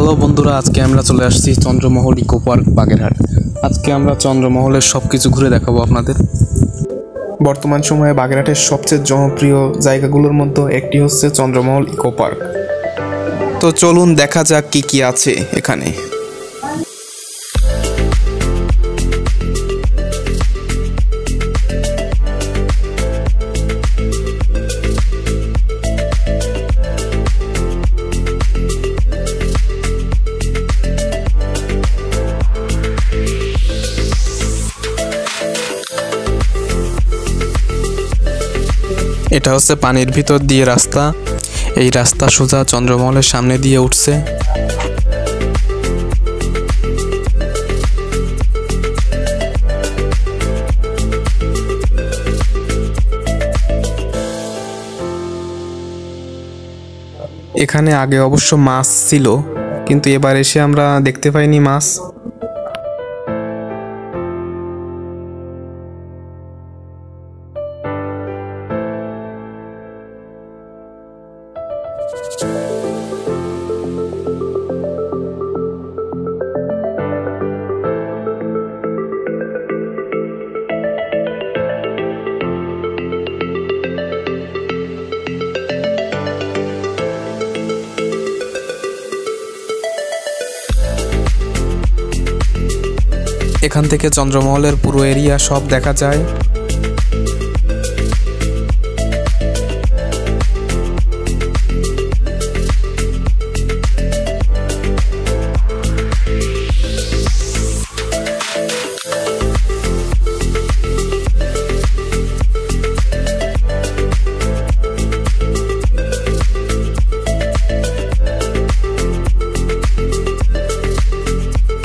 Hello বন্ধুরা, আজকে আমরা চলে আসছি চন্দ্রমহল ইকো পার্ক বাগেরহাট। আজকে আমরা চন্দ্রমহলের সব কিছু ঘুরে দেখাবো আপনাদের। বর্তমান সময়ে বাগেরহাটের সবচেয়ে জনপ্রিয় জায়গাগুলোর মধ্যে একটি হচ্ছে চন্দ্রমহল ইকো পার্ক। তো চলুন দেখা যাক কি কি আছে এখানে। এটা হচ্ছে পানির ভিতর দিয়ে রাস্তা। এই রাস্তা সোজা চন্দ্রমহলের সামনে দিয়ে উঠছে। এখানে আগে অবশ্য মাছ ছিল, কিন্তু এবার এসে আমরা দেখতে পাইনি মাছ। এখান থেকে চন্দ্রমহলের পুরো এরিয়া সব দেখা যায়।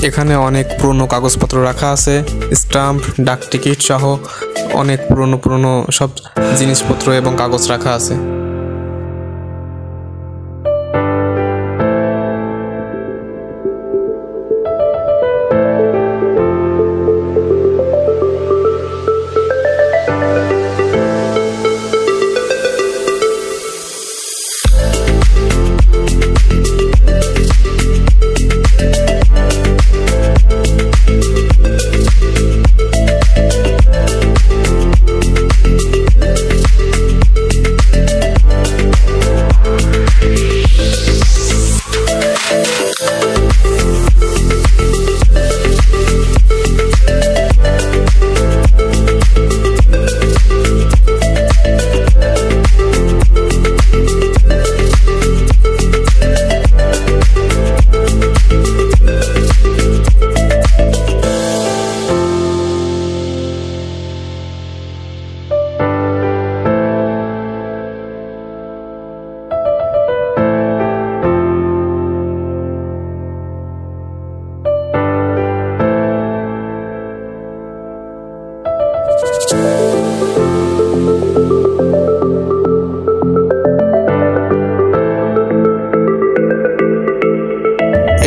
এখানে অনেক পুরনো কাগজপত্র রাখা আছে, স্টাম্প, ডাক টিকিট সহ অনেক পুরনো সব জিনিসপত্র এবং কাগজ রাখা আছে।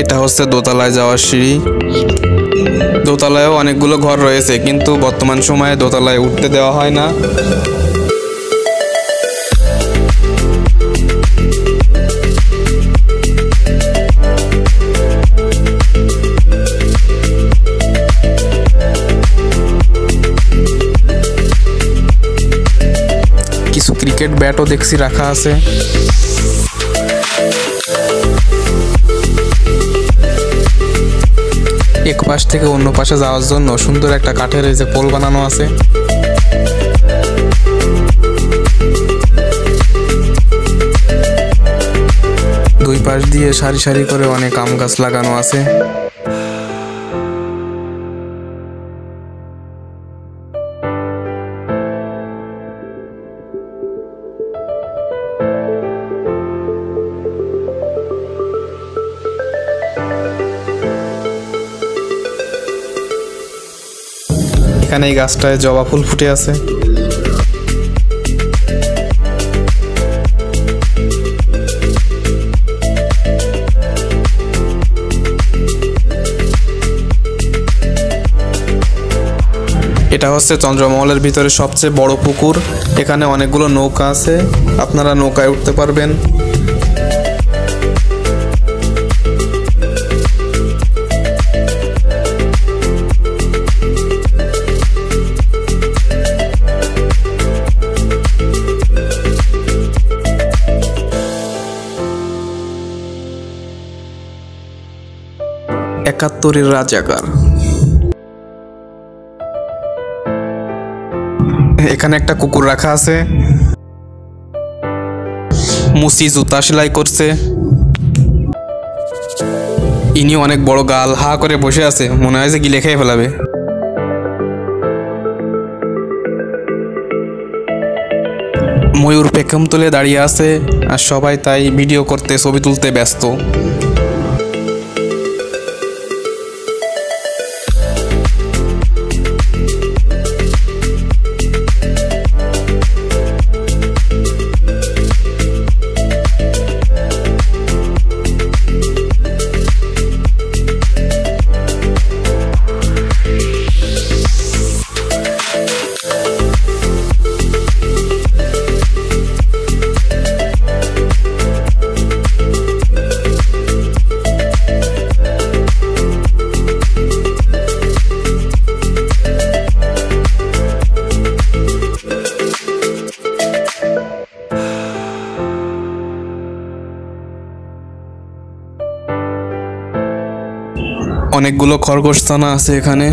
এটা হচ্ছে দোতলায় যাওয়ার সিঁড়ি। দোতলায়ও অনেকগুলো ঘর রয়েছে, কিন্তু বর্তমান সময়ে দোতলায় উঠতে দেওয়া হয় না। কিছু ক্রিকেট ব্যাটও দেখছি রাখা আছে। এক পাশ থেকে অন্য পাশে যাওয়ার জন্য সুন্দর একটা কাঠের এই যে পোল বানানো আছে। দুই পাশ দিয়ে সারি সারি করে অনেক আম গাছ লাগানো আছে। এখানে এই গাছটায় জবা ফুল ফুটে আছে। এটা হচ্ছে চন্দ্রমহলের ভিতরে সবচেয়ে বড় পুকুর। এখানে অনেকগুলো নৌকা আছে, আপনারা নৌকায় উঠতে পারবেন। 71-এর রাজাকার। এখানে একটা কুকুর রাখা আছে, মুসি জুতা সেলাই করছে। ইনি অনেক বড় গাল হা করে বসে আছে, মনে হয় যে গিলে খেয়ে ফেলাবে। ময়ূর পেখম তুলে দাঁড়িয়ে আছে আর সবাই তাই ভিডিও করতে, ছবি তুলতে ব্যস্ত। অনেকগুলো খরগোশছানা আছে এখানে।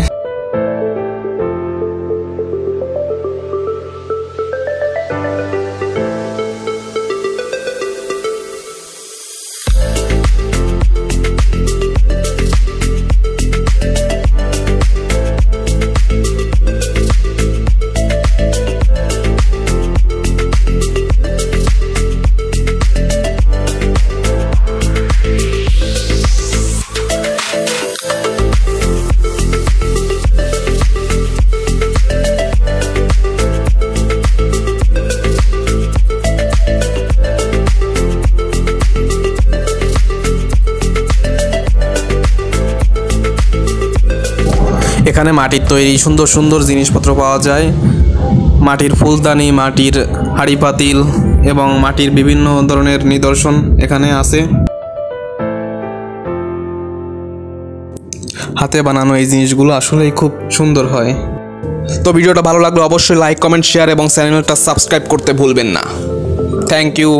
এখানে মাটির তৈরি সুন্দর সুন্দর জিনিসপত্র পাওয়া যায়। মাটির ফুলদানি, মাটির হাঁড়ি পাতিল এবং মাটির বিভিন্ন ধরনের নিদর্শন এখানে আছে। হাতে বানানো এই জিনিসগুলো আসলেই খুব সুন্দর হয়। তো ভিডিওটা ভালো লাগলে অবশ্যই লাইক, কমেন্ট, শেয়ার এবং চ্যানেলটা সাবস্ক্রাইব করতে ভুলবেন না। Thank you.